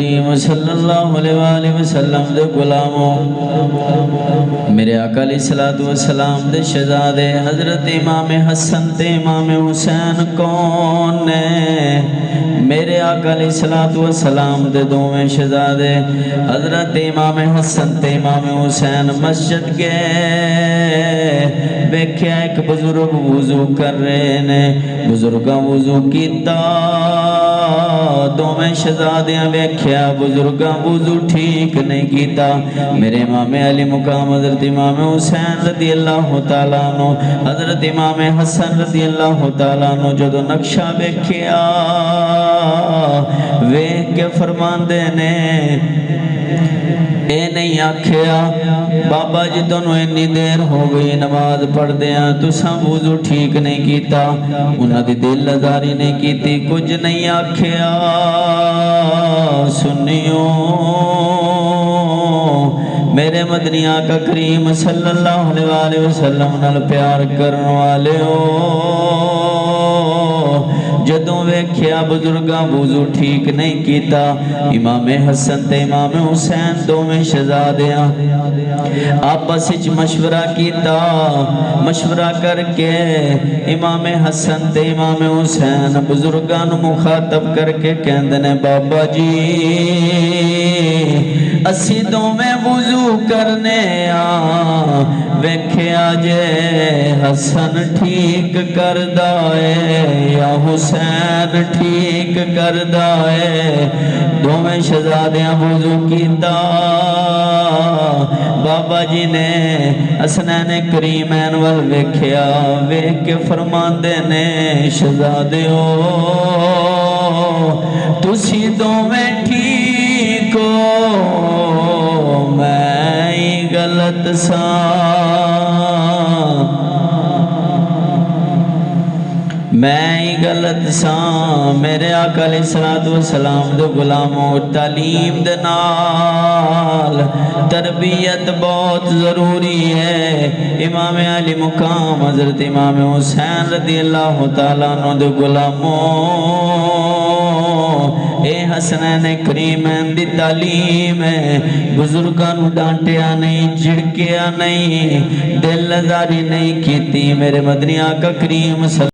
کریم صلی اللہ علیہ وآلہ وسلم دے غلاموں، میرے آقا علیہ السلام دے شہزادے حضرت امام حسن تے امام حسین کون نے؟ میرے آقا علیہ السلام دے دوویں شہزادے حضرت امام حسن تے امام حسین مسجد گئے، ویکھیا ایک بزرگ وضو کر رہے نے، بزرگاں وضو کیتا، دوویں شہزادیاں ویکھیا بزرگاں وضو ٹھیک نہیں کیتا، میرے امام علی مقام حضرت امام حسین رضی اللہ تعالیٰ عنہ، حضرت امام حسن رضی اللہ تعالیٰ عنہ جدو نقشہ ویکھیا ویکھ کے فرماندے نے، اے نہیں آکھیا بابا جی تانوں اتنی دیر ہو گئی نماز پڑھ دیاں تساں وضو ٹھیک نہیں کیتا، انہاں دی دل آزاری نہیں کیتی، کچھ نہیں آکھیا۔ سنیو میرے مدنی آقا کریم صلی اللہ علیہ وسلم نال پیار کرن والے ہو، جدوں ویکھیا بزرگاں وضو ٹھیک نہیں کیتا، امام حسن تے امام حسین دوویں شہزادیاں آپس وچ مشورہ کیتا، مشورہ کر کے امام حسن تے امام حسین بزرگاں نوں مخاطب کر کے کہندے نے، بابا جی اسی دوویں وضو کرنے ویکھیا جے حسن ٹھیک کردا اے یا حسین ٹھیک کردا اے، دوویں شہزادیاں وضو کیتا، بابا جی نے حسنین کریمین وال ویکھیا، ویکھ کے فرماندے نے، شہزادیو تسی دوویں ٹھیک ہو میں ہی غلط ساں، میرے آقا علیہ السلام دے غلاموں، تعلیم دے نال تربیت بہت ضروری ہے۔ امام علی مقام حضرت امام حسین رضی اللہ تعالیٰ عنہ دے غلاموں، اے حسنین کریمین دی تعلیم ہے، بزرگاں نوں ڈانٹیا نہیں، جھڑکیا نہیں، دل آزاری نہیں کیتی، میرے مدنی آقا کریم